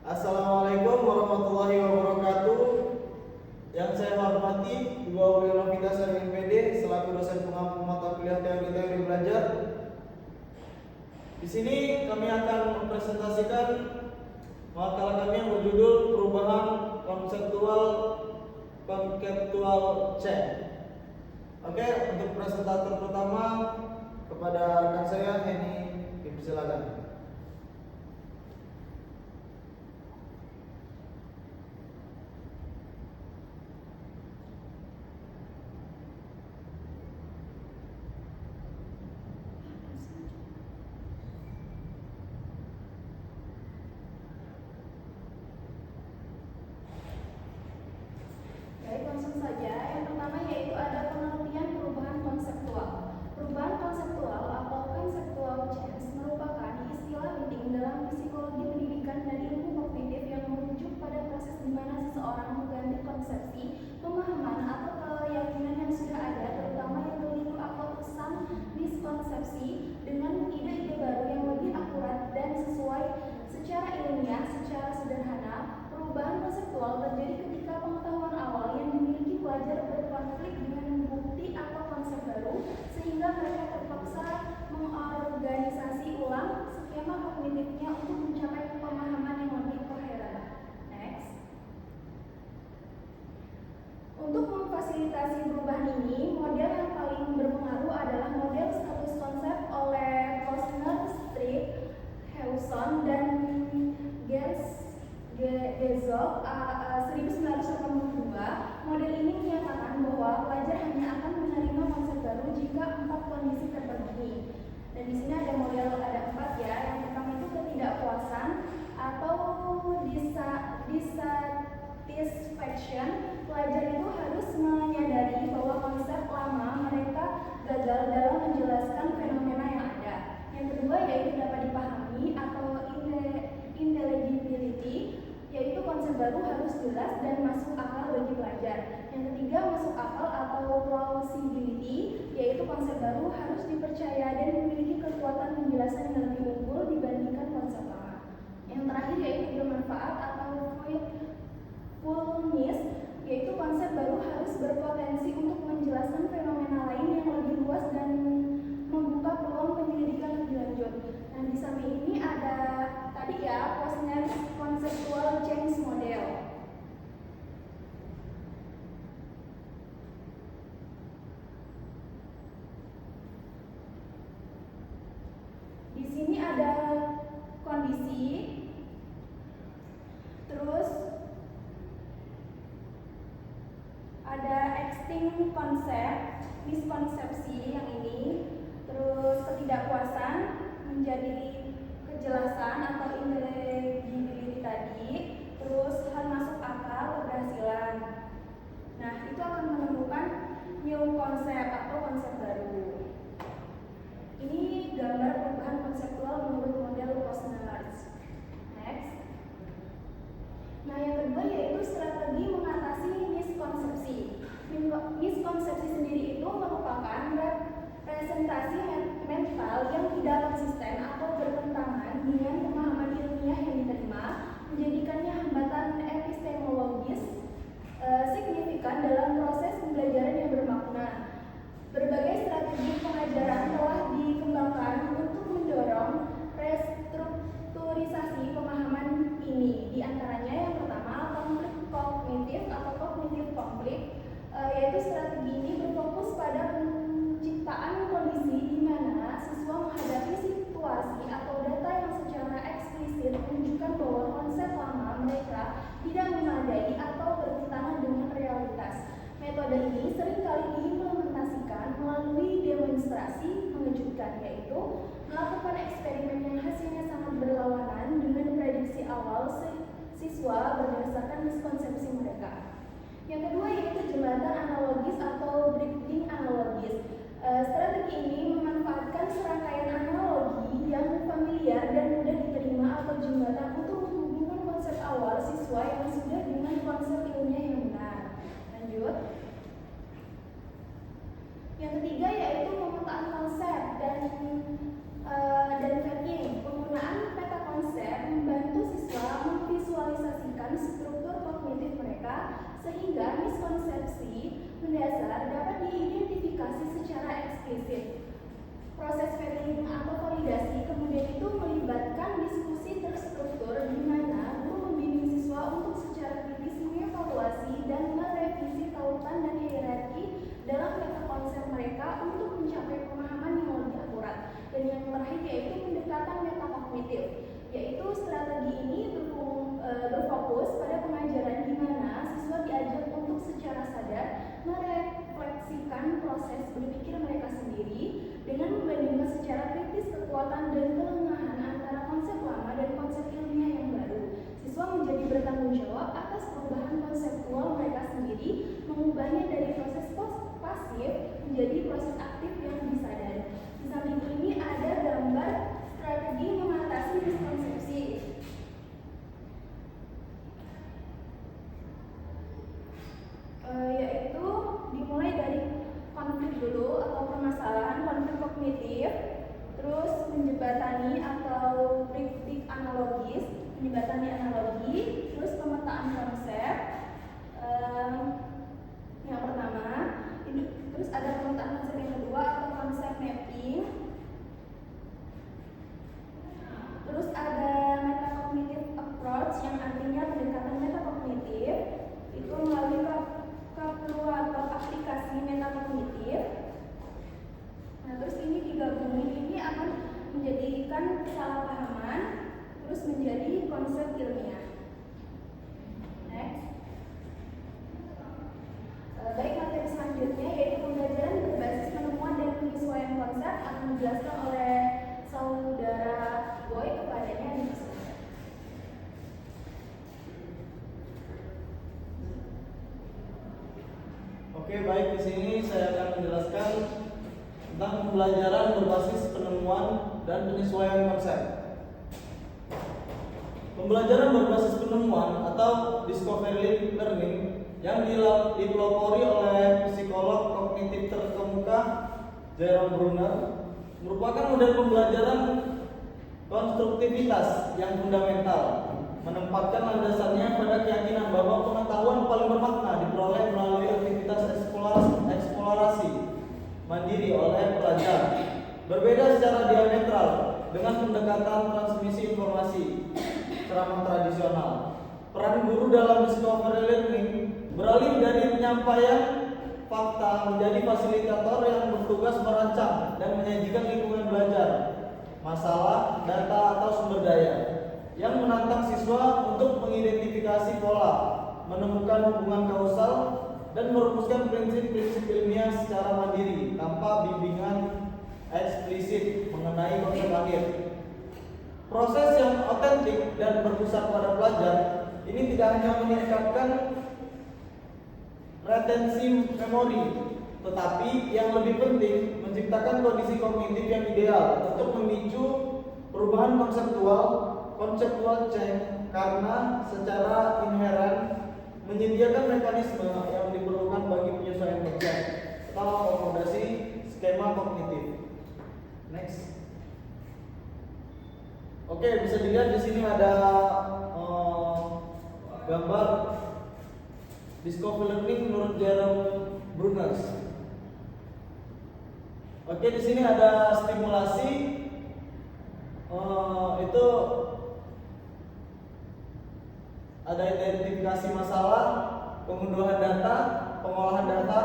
Assalamualaikum warahmatullahi wabarakatuh. Yang saya hormati Ibu Aulia Novita Sari MPD selaku dosen pengampu mata kuliah teori belajar. Di sini kami akan mempresentasikan makalah kami yang berjudul Perubahan Konseptual C. Oke, untuk presentator pertama kepada rekan saya Henny, silakan. Langsung saja, yang pertama yaitu ada pengertian perubahan konseptual. Perubahan konseptual atau conceptual change merupakan istilah penting dalam psikologi pendidikan dan ilmu kognitif yang merujuk pada proses di mana seseorang mengganti konsepsi, pemahaman atau keyakinan yang sudah ada, terutama yang keliru atau pesan miskonsepsi, dengan ide-ide baru yang lebih akurat dan sesuai secara ilmiah. Secara sederhana, perubahan konseptual terjadi ketika pengetahuan awal yang dimiliki pelajar berkonflik dengan bukti atau konsep baru, sehingga mereka terpaksa mengorganisasi ulang skema kognitifnya untuk mencapai pemahaman yang lebih koheren. Next. Untuk memfasilitasi perubahan ini, model yang paling berpengaruh adalah model status konsep oleh Posner, Strick, Hewson, dan Gezold 1982. Model ini menyatakan bahwa pelajar hanya akan menerima konsep baru jika 4 kondisi terpenuhi. Dan di sini ada 4 ya. Yang pertama itu ketidakpuasan atau dissatisfaction. Pelajar itu harus menyadari bahwa konsep lama mereka gagal dalam menjelaskan fenomena yang ada. Yang kedua yaitu dapat dipahami atau intelligibility, yaitu konsep baru harus jelas dan masuk akal bagi pelajar. Yang ketiga masuk akal atau plausibility, yaitu konsep baru harus dipercaya dan memiliki kekuatan penjelasan yang lebih unggul dibandingkan konsep lama. Yang terakhir yaitu bermanfaat atau fruitfulness, yaitu konsep baru harus berpotensi untuk menjelaskan fenomena lain yang lebih luas dan membuka peluang penyelidikan lebih lanjut. Nah, di samping ini ada tadi ya Posner's conceptual change model. Di sini ada kondisi, terus ada extinct konsep, miskonsepsi yang ini, terus ketidakpuasan menjadi kejelasan atau intelligibility tadi, terus hal masuk akal, keberhasilan. Nah, itu akan menemukan new konsep atau konsep baru. Ini gambar perubahan konseptual menurut model Posner. Next. Nah, yang kedua yaitu strategi mengatasi miskonsepsi. Miskonsepsi sendiri itu merupakan representasi mental yang tidak konsisten atau bertentangan dengan pemahaman ilmiah yang diterima, menjadikannya hambatan epistemologis signifikan dalam proses pembelajaran yang bermakna. Berbagai strategi pengajaran telah dikembangkan untuk mendorong restrukturisasi pemahaman ini. Di antaranya yang pertama, konflik kognitif atau kognitif konflik, yaitu strategi ini berfokus pada penciptaan kondisi di mana siswa menghadapi situasi atau data yang secara eksplisit menunjukkan bahwa konsep lama mereka tidak memadai atau bertentangan dengan realitas. Metode ini seringkali diimplementasikan melalui demonstrasi mengejutkan, yaitu melakukan eksperimen yang hasilnya sangat berlawanan dengan prediksi awal siswa berdasarkan miskonsepsi mereka. Yang kedua yaitu jembatan analogis atau bridging analogis. Strategi ini memanfaatkan serangkaian analogi yang familiar dan mudah diterima atau jembatan untuk menghubungkan konsep awal siswa yang sudah dengan konsep ilmiah yang benar. Lanjut. Yang ketiga yaitu pemetaan konsep dan tracking. Penggunaan peta konsep membantu siswa memvisualisasi eksplisit. Proses vetting atau validasi kemudian itu melibatkan diskusi terstruktur di mana guru membimbing siswa untuk secara kritis mengevaluasi dan merevisi tautan dan hierarki dalam meta konsep mereka untuk mencapai pemahaman yang lebih akurat. Dan yang terakhir yaitu pendekatan metakognitif, yaitu strategi ini berfokus pada pengajaran di mana siswa diajak untuk secara sadar merefleksikan proses berpikir mereka sendiri dengan membandingkan secara kritis kekuatan dan kelemahan antara konsep lama dan konsep ilmiah yang baru. Siswa menjadi bertanggung jawab atas perubahan konseptual mereka sendiri, mengubahnya dari proses pasif menjadi proses aktif yang disadari. Di samping ini ada gambar strategi mengatasi miskonsepsi. Yaitu dimulai dari konflik dulu atau permasalahan konflik kognitif, terus menjembatani atau triptik analogis, menjembatani analogi, terus pemetaan konsep. Yang pertama, terus ada pemetaan konsep yang kedua atau konsep mapping. Terus ada metacognitive approach yang artinya pendekatan metakognitif itu melalui kalkulator aplikasi metakognitif. Nah, terus ini digabungin, ini akan menjadikan kesalahpahaman terus menjadi konsep ilmiah. Next. Baik, materi selanjutnya yaitu pembelajaran berbasis penemuan dan penyesuaian konsep akan dijelaskan oleh saudara Boy kepadanya di sini. Oke, baik, di sini saya akan menjelaskan tentang pembelajaran berbasis penemuan dan penyesuaian konsep. Pembelajaran berbasis penemuan atau discovery learning yang dipelopori oleh psikolog kognitif terkemuka Jerome Bruner merupakan model pembelajaran konstruktivitas yang fundamental, menempatkan landasannya pada keyakinan bahwa pengetahuan paling bermakna diperoleh melalui aktivitas eksplorasi mandiri oleh pelajar. Berbeda secara diametral dengan pendekatan transmisi informasi ceramah tradisional. Peran guru dalam discovery learning beralih dari penyampaian fakta menjadi fasilitator yang bertugas merancang dan menyajikan lingkungan belajar, masalah, data atau sumber daya yang menantang siswa untuk mengidentifikasi pola, menemukan hubungan kausal, dan merumuskan prinsip-prinsip ilmiah secara mandiri tanpa bimbingan eksplisit mengenai konsep akhir. Proses yang otentik dan berpusat pada pelajar ini tidak hanya meningkatkan retensi memori, tetapi yang lebih penting menciptakan kondisi kognitif yang ideal untuk memicu perubahan konseptual change karena secara inheren menyediakan mekanisme yang diperlukan bagi penyesuaian konsep atau akomodasi skema kognitif. Next. Oke, bisa dilihat di sini ada gambar discovery learning menurut Jerome Bruner. Oke, di sini ada stimulasi, itu ada identifikasi masalah, pengunduhan data, pengolahan data,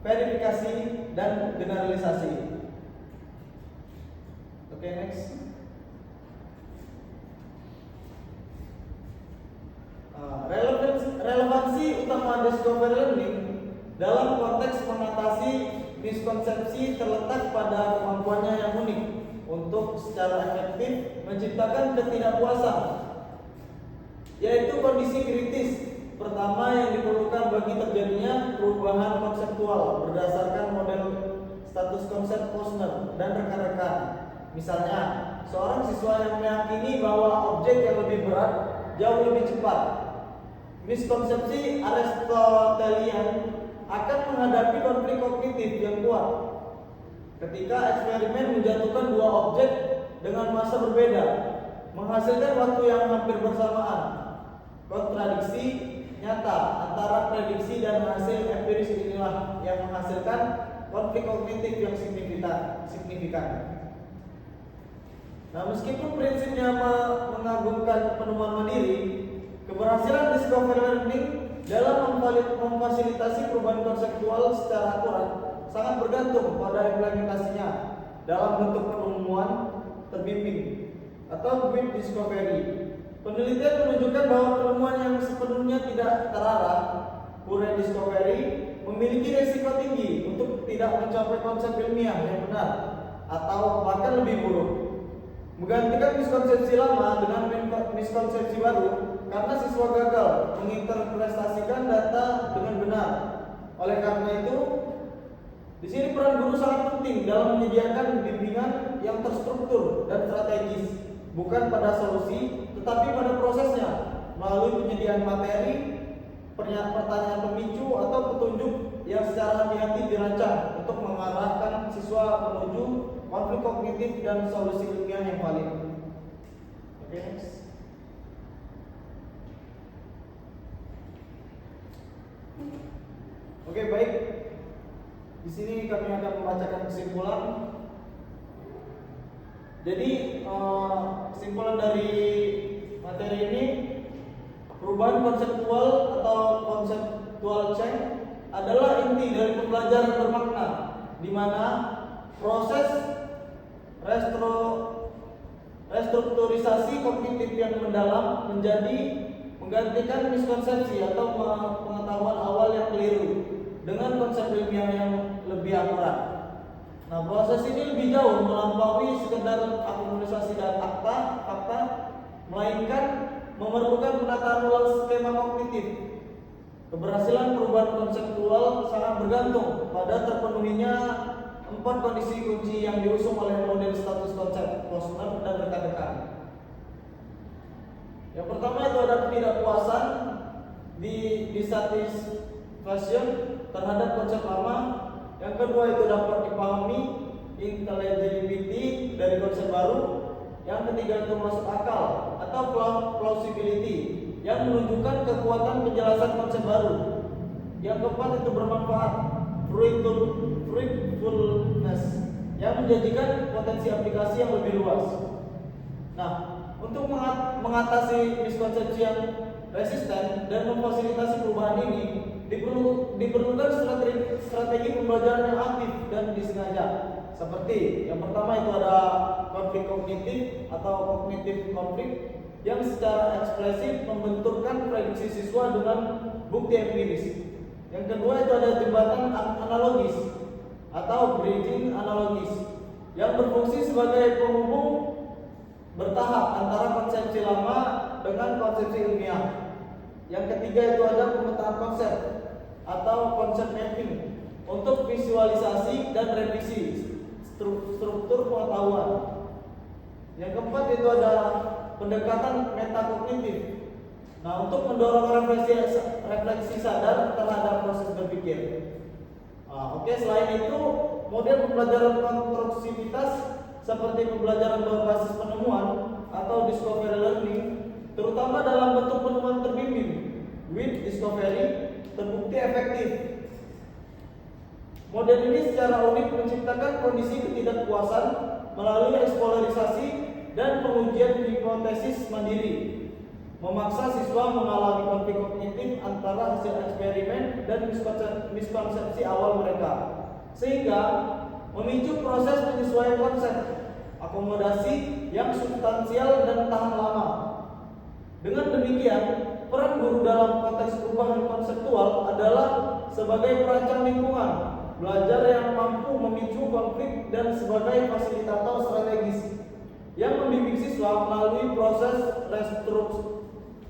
verifikasi, dan generalisasi. Oke, next. Relevansi utama discovery learning dalam konteks mengatasi miskonsepsi terletak pada kemampuannya yang unik untuk secara efektif menciptakan ketidakpuasan, yaitu kondisi kritis pertama yang diperlukan bagi terjadinya perubahan konseptual berdasarkan model status konsep Posner dan rekan-rekan. Misalnya, seorang siswa yang meyakini bahwa objek yang lebih berat jauh lebih cepat. Miskonsepsi Aristotelian akan menghadapi konflik kognitif yang kuat ketika eksperimen menjatuhkan dua objek dengan massa berbeda, menghasilkan waktu yang hampir bersamaan. Kontradiksi nyata antara prediksi dan hasil empiris inilah yang menghasilkan konflik kognitif yang signifikan. Nah, meskipun prinsipnya mengagumkan penemuan mandiri, keberhasilan discovery learning dalam memfasilitasi perubahan konseptual secara akurat sangat bergantung pada implementasinya dalam bentuk penemuan terbimbing atau with discovery. Penelitian menunjukkan bahwa penemuan yang sepenuhnya tidak terarah, pure discovery, memiliki risiko tinggi untuk tidak mencapai konsep ilmiah yang benar atau bahkan lebih buruk. Menggantikan miskonsepsi lama dengan miskonsepsi baru karena siswa gagal menginterpretasikan data dengan benar. Oleh karena itu, di sini peran guru sangat penting dalam menyediakan bimbingan yang terstruktur dan strategis, bukan pada solusi, tetapi pada prosesnya melalui penyediaan materi, pertanyaan pemicu atau petunjuk yang secara hati-hati dirancang untuk mengarahkan siswa menuju konflik kognitif dan solusi ilmiah yang valid. Oke, next. Oke, baik. Di sini kami akan membacakan kesimpulan. Jadi kesimpulan dari materi ini, perubahan konseptual atau konseptual change adalah inti dari pembelajaran bermakna, di mana proses restrukturisasi kognitif yang mendalam menjadi menggantikan miskonsepsi atau pengetahuan awal yang keliru dengan konsep ilmiah yang lebih akurat. Nah, proses ini lebih jauh melampaui sekedar akumulasi data fakta, melainkan memerlukan penataan ulang skema kognitif. Keberhasilan perubahan konseptual sangat bergantung pada terpenuhinya 4 kondisi kunci yang diusung oleh model status konsep Posner dan rekan-rekan. Yang pertama itu ada ketidakpuasan dissatisfaction terhadap konsep lama. Yang kedua itu dapat dipahami, intelligibility dari konsep baru. Yang ketiga itu masuk akal atau plausibility yang menunjukkan kekuatan penjelasan konsep baru. Yang keempat itu bermanfaat, fruitfulness yang menjadikan potensi aplikasi yang lebih luas. Nah, untuk mengatasi miskonsepsi yang resisten dan memfasilitasi perubahan ini diperlukan strategi pembelajaran yang aktif dan disengaja. Seperti yang pertama itu ada konflik kognitif atau kognitif konflik yang secara ekspresif membenturkan prediksi siswa dengan bukti empiris. Yang kedua itu ada jembatan analogis atau bridging analogis yang berfungsi sebagai penghubung bertahap antara konsepsi lama dengan konsepsi ilmiah. Yang ketiga itu ada pemetaan konsep atau konsep mapping untuk visualisasi dan revisi struktur pengetahuan. Yang keempat itu ada pendekatan metakognitif. Nah, untuk mendorong refleksi sadar terhadap proses berpikir. Oke, selain itu model pembelajaran konstruksivitas seperti pembelajaran berbasis penemuan atau discovery learning, terutama dalam bentuk penemuan terbimbing with discovery, terbukti efektif. Model ini secara unik menciptakan kondisi ketidakpuasan melalui eksplorisasi dan pengujian hipotesis mandiri, memaksa siswa mengalami konflik kognitif antara hasil eksperimen dan miskonsepsi awal mereka, sehingga memicu proses penyesuaian konsep, akomodasi yang substansial dan tahan lama. Dengan demikian, peran guru dalam konteks perubahan konseptual adalah sebagai perancang lingkungan belajar yang mampu memicu konflik dan sebagai fasilitator strategis yang membimbing siswa melalui proses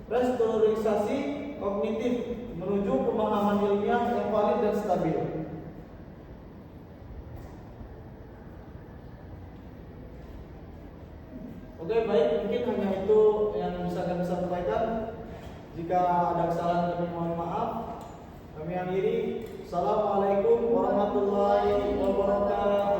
restrukturisasi kognitif menuju pemahaman ilmiah yang valid dan stabil. Oke, baik, mungkin hanya itu yang bisa kami sampaikan. Jika ada kesalahan kami mohon maaf. Kami akhiri. Assalamualaikum warahmatullahi wabarakatuh.